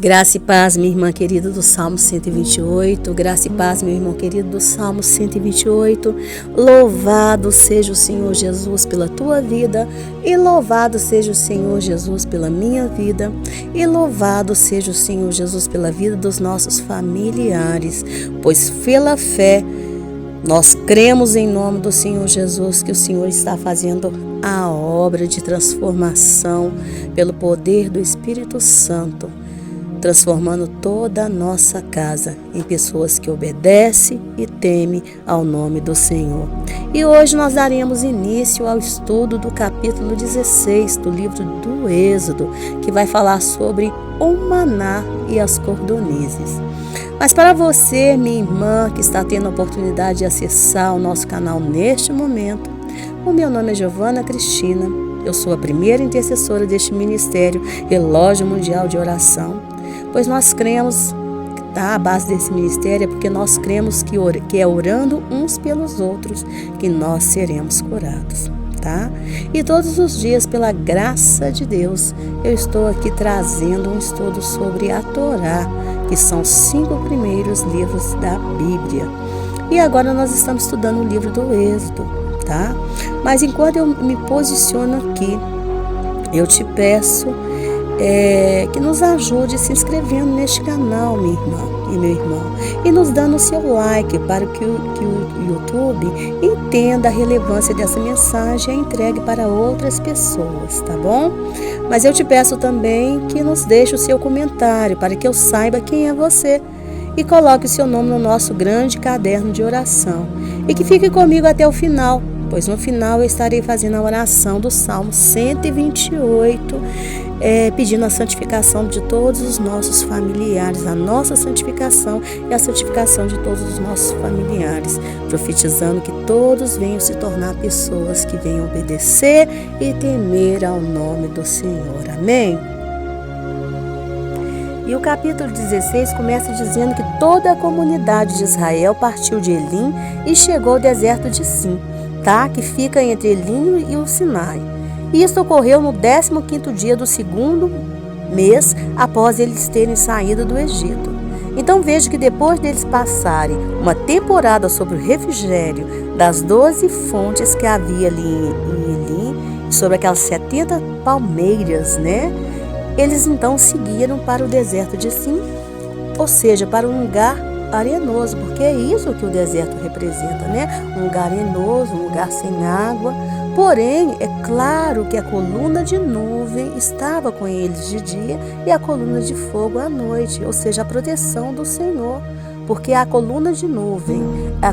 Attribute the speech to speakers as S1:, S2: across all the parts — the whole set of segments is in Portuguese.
S1: Graça e paz, minha irmã querida do Salmo 128. Graça e paz, meu irmão querido do Salmo 128. Louvado seja o Senhor Jesus pela tua vida, e louvado seja o Senhor Jesus pela minha vida, e louvado seja o Senhor Jesus pela vida dos nossos familiares, pois pela fé nós cremos em nome do Senhor Jesus que o Senhor está fazendo a obra de transformação pelo poder do Espírito Santo, transformando toda a nossa casa em pessoas que obedecem e temem ao nome do Senhor. E hoje nós daremos início ao estudo do capítulo 16 do livro do Êxodo, que vai falar sobre o maná e as cordonizes. Mas para você, minha irmã, que está tendo a oportunidade de acessar o nosso canal neste momento, o meu nome é Giovana Cristina, eu sou a primeira intercessora deste ministério Relógio Mundial de Oração, pois nós cremos, a base desse ministério é porque nós cremos que é orando uns pelos outros que nós seremos curados, tá? E todos os dias, pela graça de Deus, eu estou aqui trazendo um estudo sobre a Torá, que são os 5 primeiros livros da Bíblia. E agora nós estamos estudando o livro do Êxodo, tá? Mas enquanto eu me posiciono aqui, eu te peço que nos ajude se inscrevendo neste canal, minha irmã e meu irmão, e nos dando o seu like para que o YouTube entenda a relevância dessa mensagem e entregue para outras pessoas, tá bom? Mas eu te peço também que nos deixe o seu comentário para que eu saiba quem é você e coloque o seu nome no nosso grande caderno de oração e que fique comigo até o final, pois no final eu estarei fazendo a oração do Salmo 128, pedindo a santificação de todos os nossos familiares, a nossa santificação e a santificação de todos os nossos familiares, profetizando que todos venham se tornar pessoas que venham obedecer e temer ao nome do Senhor. Amém? E o capítulo 16 começa dizendo que toda a comunidade de Israel partiu de Elim e chegou ao deserto de Sim, tá? Que fica entre Elim e o Sinai. Isso ocorreu no 15º dia do 2º mês após eles terem saído do Egito. Então veja que depois deles passarem uma temporada sobre o refrigério das 12 fontes que havia ali em Elim, sobre aquelas 70 palmeiras, né? Eles então seguiram para o deserto de Sim, ou seja, para um lugar arenoso, porque é isso que o deserto representa, né? Um lugar arenoso, um lugar sem água. Porém, é claro que a coluna de nuvem estava com eles de dia e a coluna de fogo à noite, ou seja, a proteção do Senhor. Porque a coluna de nuvem e a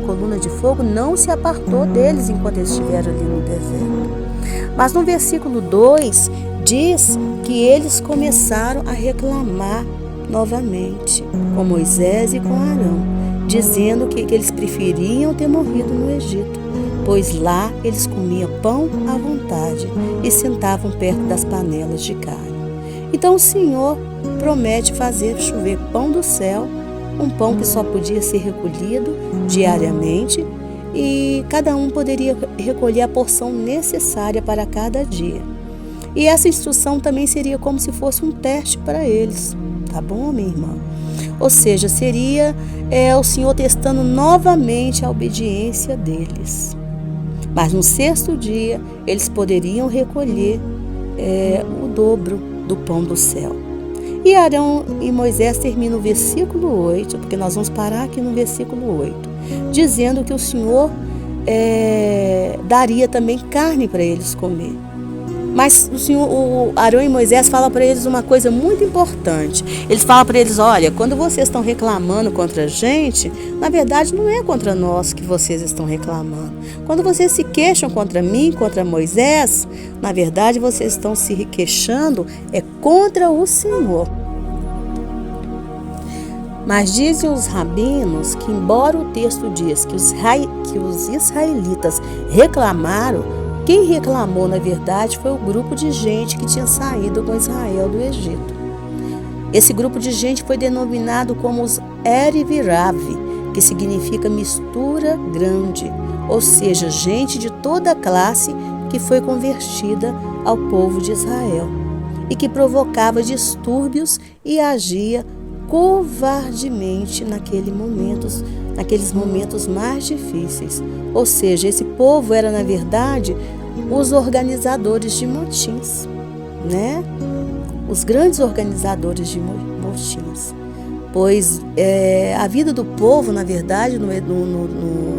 S1: coluna de fogo não se apartou deles enquanto eles estiveram ali no deserto. Mas no versículo 2 diz que eles começaram a reclamar novamente com Moisés e com Arão, dizendo que eles preferiam ter morrido no Egito, pois lá eles comiam pão à vontade e sentavam perto das panelas de carne. Então o Senhor promete fazer chover pão do céu, um pão que só podia ser recolhido diariamente e cada um poderia recolher a porção necessária para cada dia. E essa instrução também seria como se fosse um teste para eles, tá bom, minha irmã? Ou seja, seria o Senhor testando novamente a obediência deles. Mas no 6º dia, eles poderiam recolher o dobro do pão do céu. E Arão e Moisés terminam o versículo 8, porque nós vamos parar aqui no versículo 8, dizendo que o Senhor daria também carne para eles comer. Mas o Arão e Moisés falam para eles uma coisa muito importante. Eles falam para eles, olha, quando vocês estão reclamando contra a gente, na verdade não é contra nós que vocês estão reclamando. Quando vocês se queixam contra mim, contra Moisés, na verdade vocês estão se queixando contra o Senhor. Mas dizem os rabinos que, embora o texto diz que os israelitas reclamaram, quem reclamou, na verdade, foi o grupo de gente que tinha saído com Israel do Egito. Esse grupo de gente foi denominado como os Erivirav, que significa mistura grande, ou seja, gente de toda a classe que foi convertida ao povo de Israel. e que provocava distúrbios e agia covardemente naqueles momentos mais difíceis. Ou seja, esse povo era, na verdade, os organizadores de motins, né? Os grandes organizadores de motins. Pois a vida do povo, na verdade, no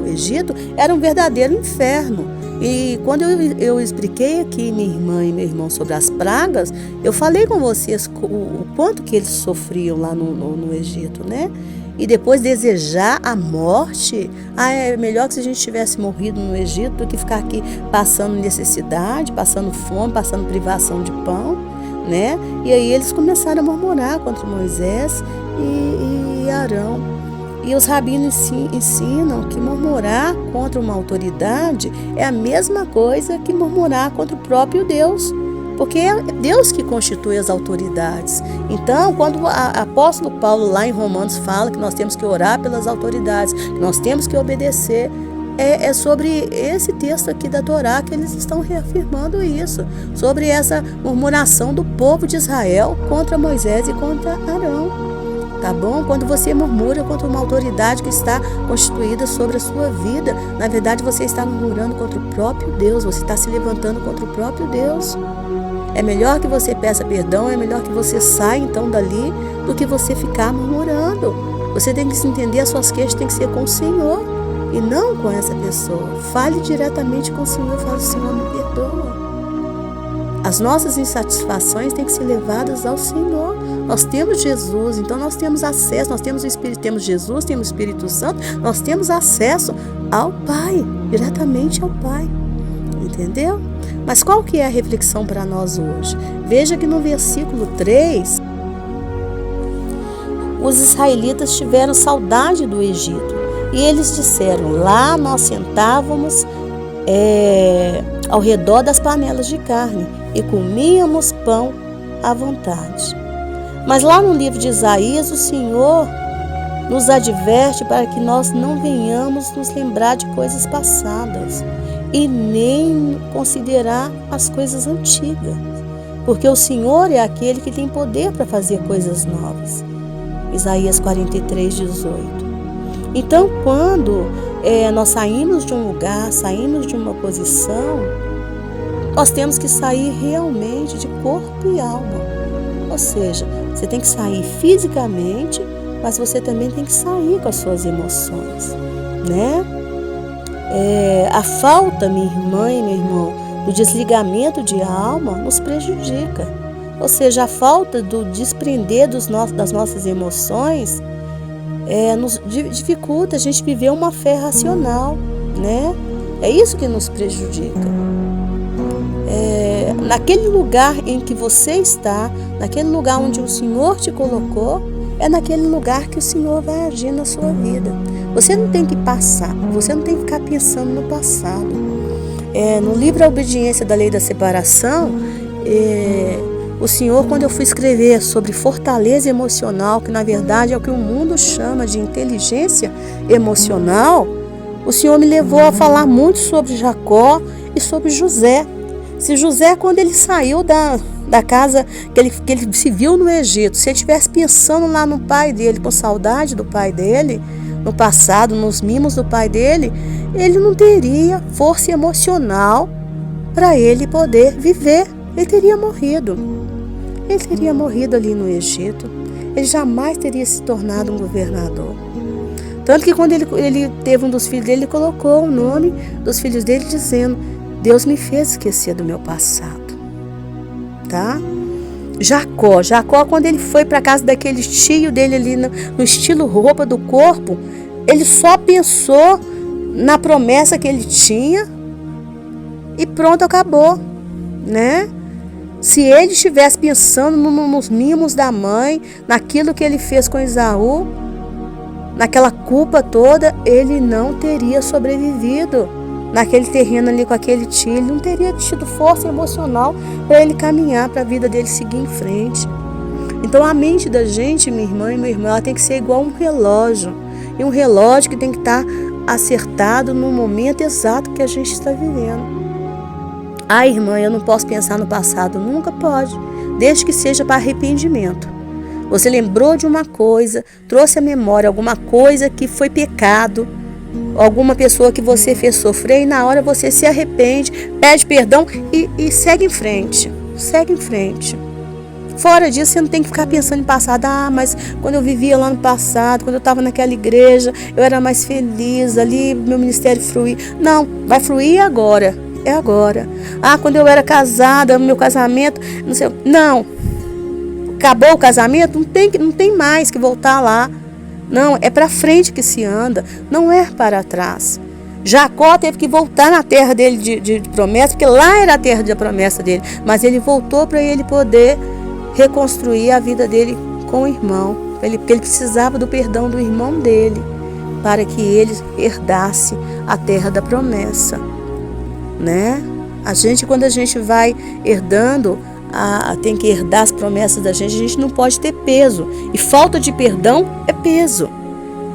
S1: Egito, era um verdadeiro inferno. E quando eu expliquei aqui, minha irmã e meu irmão, sobre as pragas, eu falei com vocês o quanto que eles sofriam lá no Egito, né? E depois desejar a morte, é melhor que se a gente tivesse morrido no Egito do que ficar aqui passando necessidade, passando fome, passando privação de pão, né? E aí eles começaram a murmurar contra Moisés e Arão. E os rabinos ensinam que murmurar contra uma autoridade é a mesma coisa que murmurar contra o próprio Deus, porque é Deus que constitui as autoridades. Então, quando o apóstolo Paulo lá em Romanos fala que nós temos que orar pelas autoridades, que nós temos que obedecer, é sobre esse texto aqui da Torá que eles estão reafirmando isso, sobre essa murmuração do povo de Israel contra Moisés e contra Arão. Tá bom? Quando você murmura contra uma autoridade que está constituída sobre a sua vida, na verdade você está murmurando contra o próprio Deus, você está se levantando contra o próprio Deus. É melhor que você peça perdão, é melhor que você saia então dali do que você ficar murmurando. Você tem que se entender, as suas queixas têm que ser com o Senhor e não com essa pessoa. Fale diretamente com o Senhor, fale: Senhor, me perdoa. As nossas insatisfações têm que ser levadas ao Senhor. Nós temos Jesus, então nós temos acesso, nós temos o Espírito, temos Jesus, temos o Espírito Santo, nós temos acesso ao Pai, diretamente ao Pai. Entendeu? Mas qual que é a reflexão para nós hoje? Veja que no versículo 3, os israelitas tiveram saudade do Egito. E eles disseram: lá nós sentávamos ao redor das panelas de carne e comíamos pão à vontade. Mas lá no livro de Isaías, o Senhor nos adverte para que nós não venhamos nos lembrar de coisas passadas e nem considerar as coisas antigas, porque o Senhor é aquele que tem poder para fazer coisas novas. Isaías 43, 18. Então, quando nós saímos de um lugar, saímos de uma posição, nós temos que sair realmente de corpo e alma. Ou seja, você tem que sair fisicamente, mas você também tem que sair com as suas emoções, né? A falta, minha irmã e meu irmão, do desligamento de alma nos prejudica. Ou seja, a falta do desprender das nossas emoções nos dificulta a gente viver uma fé racional, né? É isso que nos prejudica. Naquele lugar em que você está, naquele lugar onde o Senhor te colocou, é naquele lugar que o Senhor vai agir na sua vida. Você não tem que passar, você não tem que ficar pensando no passado. No livro A Obediência da Lei da Separação, o Senhor, quando eu fui escrever sobre fortaleza emocional, que na verdade é o que o mundo chama de inteligência emocional, o Senhor me levou a falar muito sobre Jacó e sobre José. Se José, quando ele saiu da casa que ele se viu no Egito, se ele estivesse pensando lá no pai dele, com saudade do pai dele, no passado, nos mimos do pai dele, ele não teria força emocional para ele poder viver. Ele teria morrido. Ele teria morrido ali no Egito. Ele jamais teria se tornado um governador. Tanto que quando ele teve um dos filhos dele, ele colocou o nome dos filhos dele dizendo: Deus me fez esquecer do meu passado. Tá? Jacó, quando ele foi para casa daquele tio dele ali no estilo roupa do corpo, ele só pensou na promessa que ele tinha e pronto, acabou, né? Se ele estivesse pensando nos mimos da mãe, naquilo que ele fez com Esaú, naquela culpa toda, ele não teria sobrevivido naquele terreno ali com aquele tio. Ele não teria tido força emocional para ele caminhar, para a vida dele seguir em frente. Então a mente da gente, minha irmã e meu irmão, ela tem que ser igual um relógio. E um relógio que tem que estar acertado no momento exato que a gente está vivendo. Irmã, eu não posso pensar no passado. Nunca pode. desde que seja para arrependimento. Você lembrou de uma coisa, trouxe à memória alguma coisa que foi pecado, alguma pessoa que você fez sofrer, e na hora você se arrepende, pede perdão e segue em frente. Segue em frente. Fora disso, você não tem que ficar pensando em passado. Mas quando eu vivia lá no passado, quando eu estava naquela igreja, eu era mais feliz, ali meu ministério fluía. Não, vai fluir agora. É agora. Quando eu era casada, meu casamento, não sei. Não. Acabou o casamento, não tem mais que voltar lá. Não, é para frente que se anda, não é para trás. Jacó teve que voltar na terra dele de promessa, porque lá era a terra de promessa dele. Mas ele voltou para ele poder reconstruir a vida dele com o irmão. Porque ele precisava do perdão do irmão dele, para que ele herdasse a terra da promessa. Né? Quando a gente vai herdando, tem que herdar as promessas da gente, a gente não pode ter peso. E falta de perdão é peso.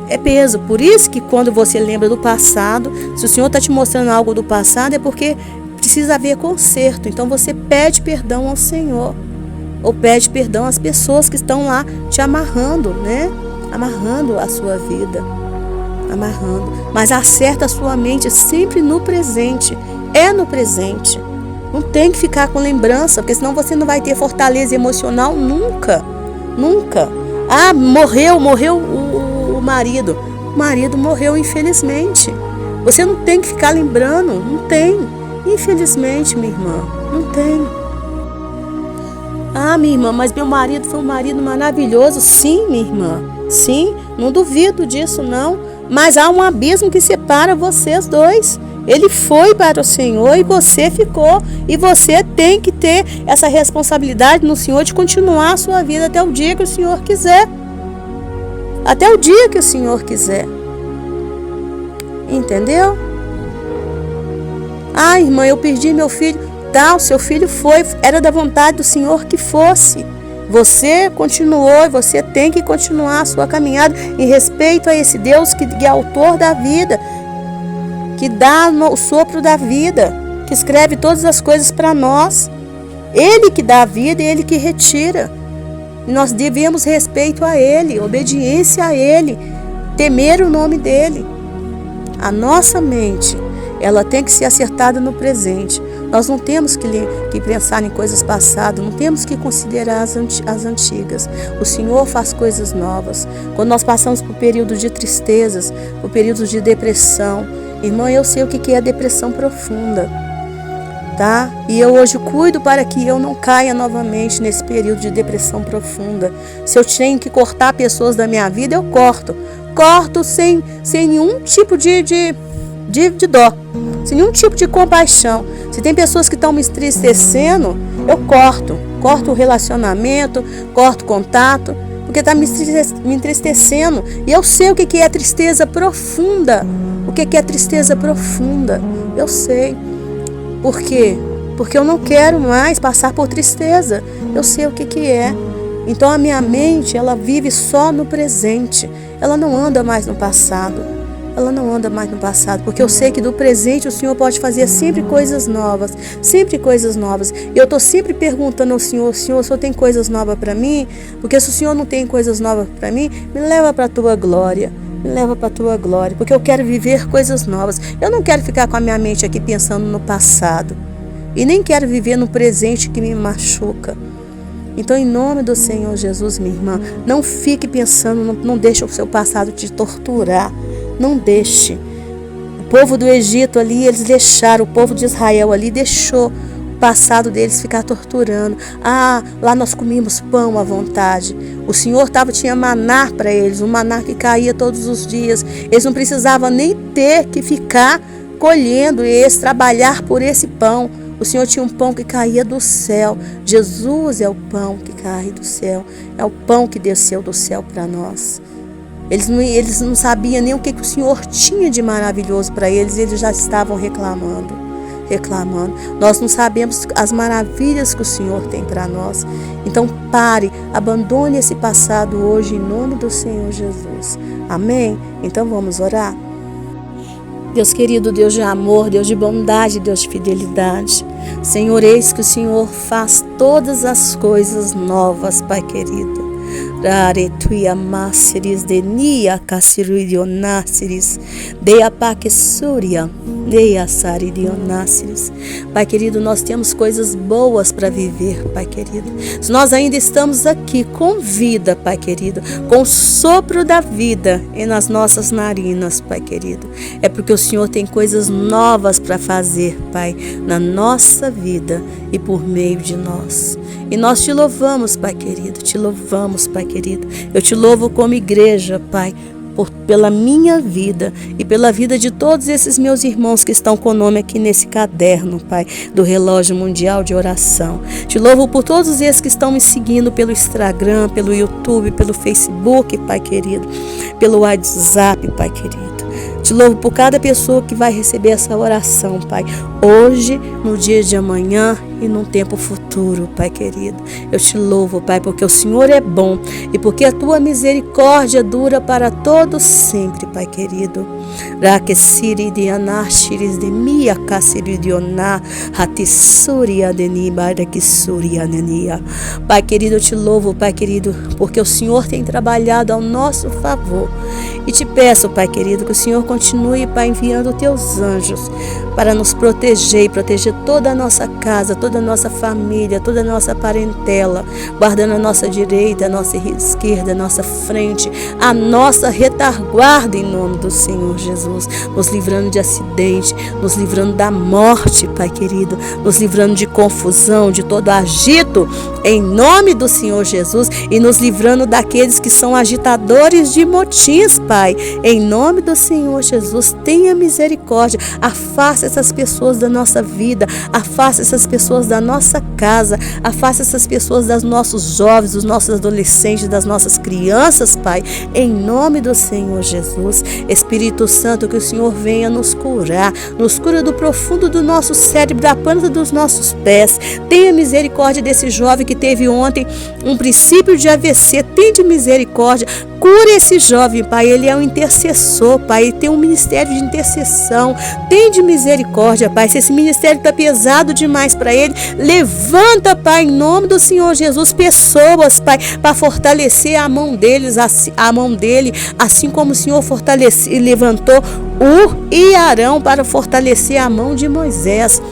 S1: É peso. Por isso que quando você lembra do passado, se o Senhor está te mostrando algo do passado, é porque precisa haver conserto. Então você pede perdão ao Senhor. Ou pede perdão às pessoas que estão lá te amarrando, né? Amarrando a sua vida. Amarrando. Mas acerta a sua mente sempre no presente. É no presente. Não tem que ficar com lembrança, porque senão você não vai ter fortaleza emocional nunca. Nunca. Morreu o marido. O marido morreu, infelizmente. Você não tem que ficar lembrando. Não tem. Infelizmente, minha irmã. Não tem. Minha irmã, mas meu marido foi um marido maravilhoso. Sim, minha irmã. Sim, não duvido disso, não. Mas há um abismo que separa vocês dois. Ele foi para o Senhor e você ficou. E você tem que ter essa responsabilidade no Senhor de continuar a sua vida até o dia que o Senhor quiser. Até o dia que o Senhor quiser. Entendeu? Irmã, eu perdi meu filho. O seu filho era da vontade do Senhor que fosse. Você continuou e você tem que continuar a sua caminhada em respeito a esse Deus que é autor da vida, que dá o sopro da vida, que escreve todas as coisas para nós. Ele que dá a vida e Ele que retira. Nós devemos respeito a Ele, obediência a Ele, temer o nome dEle. A nossa mente, ela tem que ser acertada no presente. Nós não temos que pensar em coisas passadas, não temos que considerar as antigas. O Senhor faz coisas novas. Quando nós passamos por períodos de tristezas, por períodos de depressão, irmã, eu sei o que é a depressão profunda, tá? E eu hoje cuido para que eu não caia novamente nesse período de depressão profunda. Se eu tenho que cortar pessoas da minha vida, eu corto. Corto sem nenhum tipo de dó, sem nenhum tipo de compaixão. Se tem pessoas que estão me entristecendo, eu corto o relacionamento, corto o contato, porque está me entristecendo. E eu sei o que é tristeza profunda. O que é tristeza profunda? Eu sei. Por quê? Porque eu não quero mais passar por tristeza. Eu sei o que é. Então a minha mente, ela vive só no presente. Ela não anda mais no passado. Ela não anda mais no passado, porque eu sei que do presente o Senhor pode fazer sempre coisas novas, sempre coisas novas. E eu estou sempre perguntando ao Senhor, o Senhor tem coisas novas para mim? Porque se o Senhor não tem coisas novas para mim, me leva para a tua glória, me leva para a tua glória, porque eu quero viver coisas novas. Eu não quero ficar com a minha mente aqui pensando no passado, e nem quero viver no presente que me machuca. Então, em nome do Senhor Jesus, minha irmã, não fique pensando, não deixe o seu passado te torturar. Não deixe. O povo do Egito ali, eles deixaram, o povo de Israel ali deixou o passado deles ficar torturando. Lá nós comíamos pão à vontade. O Senhor tinha maná para eles, um maná que caía todos os dias. Eles não precisavam nem ter que ficar colhendo e trabalhar por esse pão. O Senhor tinha um pão que caía do céu. Jesus é o pão que cai do céu. É o pão que desceu do céu para nós. Eles não sabiam nem o que o Senhor tinha de maravilhoso para eles. Eles já estavam reclamando. Nós não sabemos as maravilhas que o Senhor tem para nós. Então pare, abandone esse passado hoje em nome do Senhor Jesus. Amém? Então vamos orar? Deus querido, Deus de amor, Deus de bondade, Deus de fidelidade. Senhor, eis que o Senhor faz todas as coisas novas, Pai querido. Raretuia máceres de nia cassiridionáceres, deia paquessúria, deia saridionáceres. Pai querido, nós temos coisas boas para viver, Pai querido. Se nós ainda estamos aqui com vida, Pai querido, com o sopro da vida e nas nossas narinas, Pai querido, é porque o Senhor tem coisas novas para fazer, Pai, na nossa vida e por meio de nós. E nós te louvamos, Pai querido, te louvamos, Pai querido. Eu te louvo como igreja, Pai, pela minha vida e pela vida de todos esses meus irmãos que estão com o nome aqui nesse caderno, Pai, do Relógio Mundial de Oração. Te louvo por todos esses que estão me seguindo pelo Instagram, pelo YouTube, pelo Facebook, Pai querido, pelo WhatsApp, Pai querido. Te louvo por cada pessoa que vai receber essa oração, Pai, hoje, no dia de amanhã e num tempo futuro, Pai querido. Eu te louvo, Pai, porque o Senhor é bom e porque a tua misericórdia dura para todos sempre, Pai querido. Pai querido, eu te louvo, Pai querido, porque o Senhor tem trabalhado ao nosso favor. E te peço, Pai querido, que o Senhor continue, Pai, enviando os teus anjos para nos proteger e proteger toda a nossa casa, toda a nossa família, toda a nossa parentela, guardando a nossa direita, a nossa esquerda, a nossa frente, a nossa retaguarda em nome do Senhor Jesus, nos livrando de acidente, nos livrando da morte, Pai querido, nos livrando de confusão, de todo agito, em nome do Senhor Jesus, e nos livrando daqueles que são agitadores de motins, Pai, em nome do Senhor Jesus. Tenha misericórdia, afasta essas pessoas da nossa vida, afasta essas pessoas da nossa casa, afasta essas pessoas dos nossos jovens, dos nossos adolescentes, das nossas crianças, Pai, em nome do Senhor Jesus. Espírito Santo, que o Senhor venha nos cura do profundo do nosso cérebro, da planta dos nossos pés. Tenha misericórdia desse jovem que teve ontem um princípio de AVC, tenha misericórdia, cura esse jovem, Pai, ele é um intercessor, Pai, ele tem um ministério de intercessão, tem de misericórdia, Pai, se esse ministério está pesado demais para ele, levanta, Pai, em nome do Senhor Jesus, pessoas, Pai, para fortalecer a mão deles, a mão dele, assim como o Senhor fortaleceu e levantou Ur e Arão para fortalecer a mão de Moisés.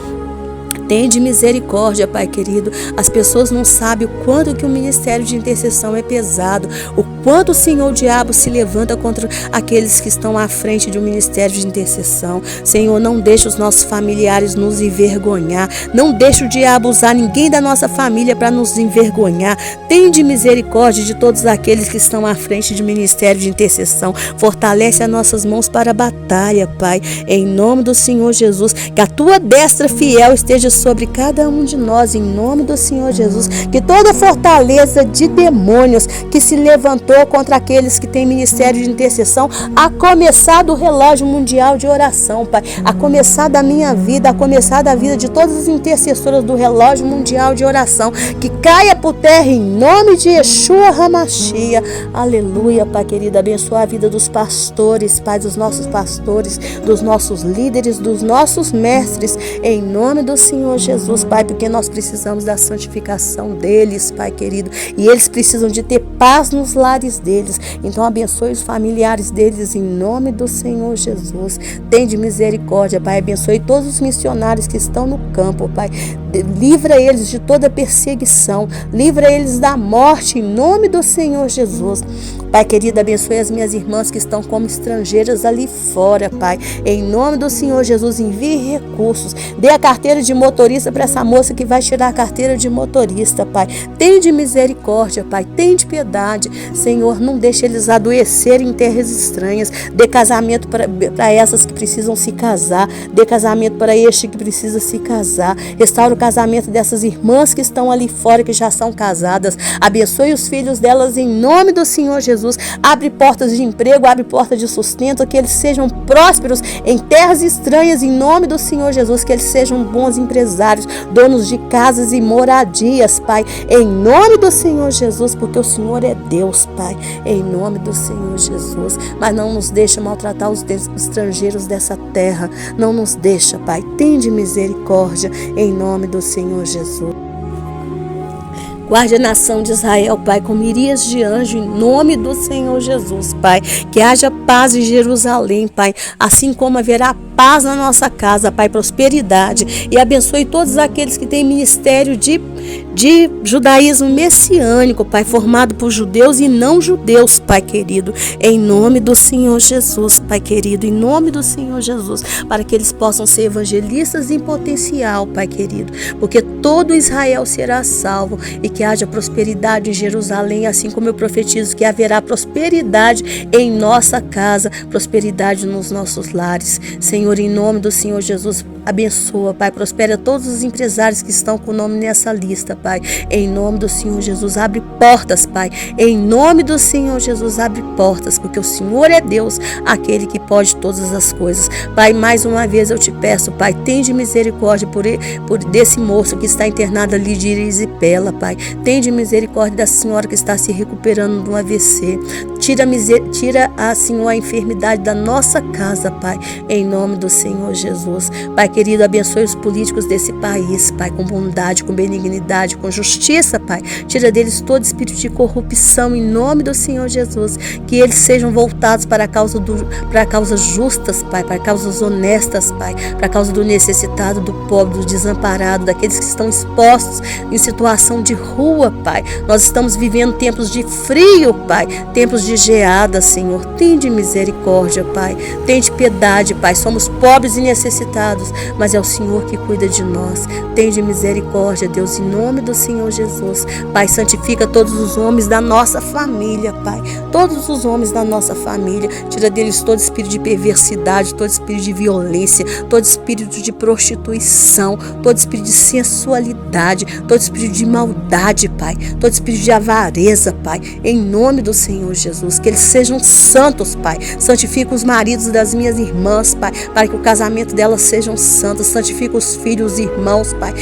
S1: Tende misericórdia, Pai querido. As pessoas não sabem o quanto que o ministério de intercessão é pesado, o quanto o Senhor, o diabo, se levanta contra aqueles que estão à frente de um ministério de intercessão. Senhor, não deixe os nossos familiares nos envergonhar, não deixe o diabo usar ninguém da nossa família para nos envergonhar. Tende misericórdia de todos aqueles que estão à frente de ministério de intercessão. Fortalece as nossas mãos para a batalha, Pai, em nome do Senhor Jesus. Que a tua destra fiel esteja sobre cada um de nós, em nome do Senhor Jesus, que toda fortaleza de demônios que se levantou contra aqueles que têm ministério de intercessão, a começar do relógio mundial de oração, Pai, a começar da minha vida, a começar da vida de todas as intercessoras do relógio mundial de oração, que caia por terra em nome de Yeshua HaMashiach. Aleluia, Pai querido, abençoa a vida dos pastores, Pai, dos nossos pastores, dos nossos líderes, dos nossos mestres, em nome do Senhor Jesus, Pai, porque nós precisamos da santificação deles, Pai querido, e eles precisam de ter paz nos lares deles. Então abençoe os familiares deles em nome do Senhor Jesus. Tende misericórdia, Pai, abençoe todos os missionários que estão no campo, Pai, livra eles de toda perseguição, livra eles da morte em nome do Senhor Jesus. Pai querido, abençoe as minhas irmãs que estão como estrangeiras ali fora, Pai, em nome do Senhor Jesus. Envie recursos, dê a carteira de motorista para essa moça que vai tirar a carteira de motorista, Pai. Tende misericórdia, Pai, tende piedade, Senhor, não deixe eles adoecerem em terras estranhas. Dê casamento para essas que precisam se casar, dê casamento para este que precisa se casar. Restaura o casamento dessas irmãs que estão ali fora, que já são casadas. Abençoe os filhos delas em nome do Senhor Jesus. Jesus. Abre portas de emprego, abre portas de sustento, que eles sejam prósperos em terras estranhas, em nome do Senhor Jesus, que eles sejam bons empresários, donos de casas e moradias, Pai, em nome do Senhor Jesus, porque o Senhor é Deus, Pai, em nome do Senhor Jesus. Mas não nos deixa maltratar os estrangeiros dessa terra, não nos deixa, Pai, tende misericórdia, em nome do Senhor Jesus. Guarde a nação de Israel, Pai, com miríades de anjos, em nome do Senhor Jesus, Pai. Que haja paz em Jerusalém, Pai, assim como haverá paz na nossa casa, Pai, prosperidade. E abençoe todos aqueles que têm ministério de judaísmo messiânico, Pai, formado por judeus e não judeus, Pai querido, em nome do Senhor Jesus, Pai querido, em nome do Senhor Jesus, para que eles possam ser evangelistas em potencial, Pai querido, porque todo Israel será salvo e que haja prosperidade em Jerusalém, assim como eu profetizo que haverá prosperidade em nossa casa, prosperidade nos nossos lares. Senhor, em nome do Senhor Jesus, abençoa, Pai, prospera todos os empresários que estão com o nome nessa lista, Pai, em nome do Senhor Jesus, abre portas, Pai, em nome do Senhor Jesus, abre portas, porque o Senhor é Deus, aquele que pode todas as coisas. Pai, mais uma vez eu te peço, Pai, tende misericórdia por desse moço que está internado ali de erisipela, Pai, tende misericórdia da senhora que está se recuperando do AVC, tira Senhor, a enfermidade da nossa casa, Pai, em nome do Senhor Jesus. Pai querido, abençoe os políticos desse país, Pai, com bondade, com benignidade, com justiça, Pai. Tira deles todo espírito de corrupção, em nome do Senhor Jesus. Que eles sejam voltados para causas justas, Pai, para causas honestas, Pai, para a causa do necessitado, do pobre, do desamparado, daqueles que estão expostos em situação de rua, Pai. Nós estamos vivendo tempos de frio, Pai, tempos de geada, Senhor. Tende misericórdia, Pai. Tende piedade, Pai. Somos pobres e necessitados, mas é o Senhor que cuida de nós. Tende misericórdia, Deus, em nome do Senhor Jesus. Pai, santifica todos os homens da nossa família, Pai. Todos os homens da nossa família. Tira deles todo espírito de perversidade, todo espírito de violência, todo espírito de prostituição, todo espírito de sensualidade, todo espírito de maldade, Pai. Todo espírito de avareza, Pai. Em nome do Senhor Jesus. Que eles sejam santos, Pai. Santifica os maridos das minhas irmãs, Pai, para que o casamento delas sejam santos. Santifica os filhos e irmãos, Pai.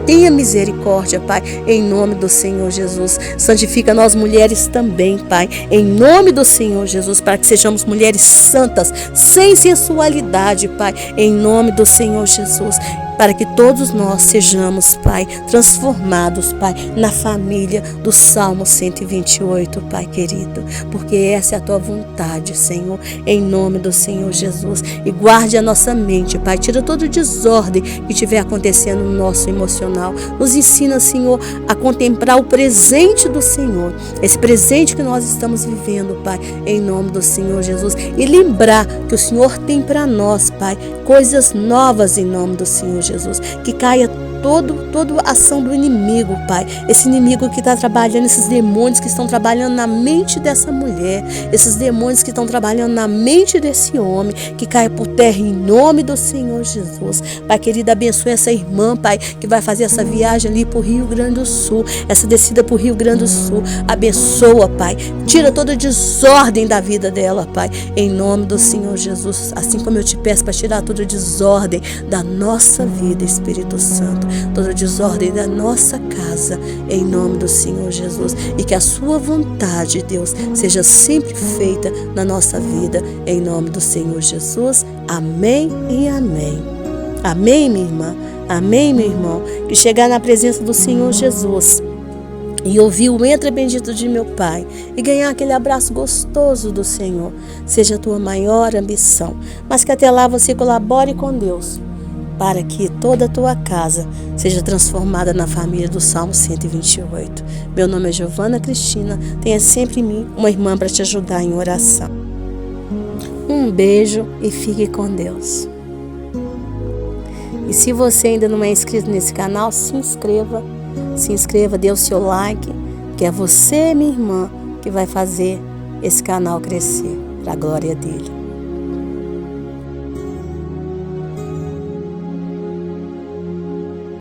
S1: Tenha misericórdia, Pai, em nome do Senhor Jesus. Santifica nós mulheres também, Pai, em nome do Senhor Jesus, para que sejamos mulheres santas, sem sensualidade, Pai, em nome do Senhor Jesus. Para que todos nós sejamos, Pai, transformados, Pai, na família do Salmo 128, Pai querido, porque essa é a Tua vontade, Senhor, em nome do Senhor Jesus. E guarde a nossa mente, Pai, tira toda desordem que estiver acontecendo no nosso emocional. Nos ensina, Senhor, a contemplar o presente do Senhor, esse presente que nós estamos vivendo, Pai, em nome do Senhor Jesus. E lembrar que o Senhor tem para nós, Pai, coisas novas em nome do Senhor Jesus. Que caia toda a ação do inimigo, Pai. Esse inimigo que está trabalhando, esses demônios que estão trabalhando na mente dessa mulher, esses demônios que estão trabalhando na mente desse homem, que caia por terra em nome do Senhor Jesus. Pai querido, abençoe essa irmã, Pai, que vai fazer essa viagem ali para o Rio Grande do Sul, essa descida para o Rio Grande do Sul. Abençoa, Pai. Tira toda desordem da vida dela, Pai, em nome do Senhor Jesus. Assim como eu te peço para tirar toda desordem da nossa vida, Espírito Santo. Toda desordem da nossa casa, em nome do Senhor Jesus, e que a sua vontade, Deus, seja sempre feita na nossa vida, em nome do Senhor Jesus. Amém e amém. Amém, minha irmã. Amém, meu irmão. Que chegar na presença do Senhor Jesus e ouvir o entra bendito de meu Pai e ganhar aquele abraço gostoso do Senhor seja a tua maior ambição, mas que até lá você colabore com Deus, para que toda a tua casa seja transformada na família do Salmo 128. Meu nome é Giovana Cristina. Tenha sempre em mim uma irmã para te ajudar em oração. Um beijo e fique com Deus. E se você ainda não é inscrito nesse canal, se inscreva. Se inscreva, dê o seu like, que é você, minha irmã, que vai fazer esse canal crescer para a glória dele.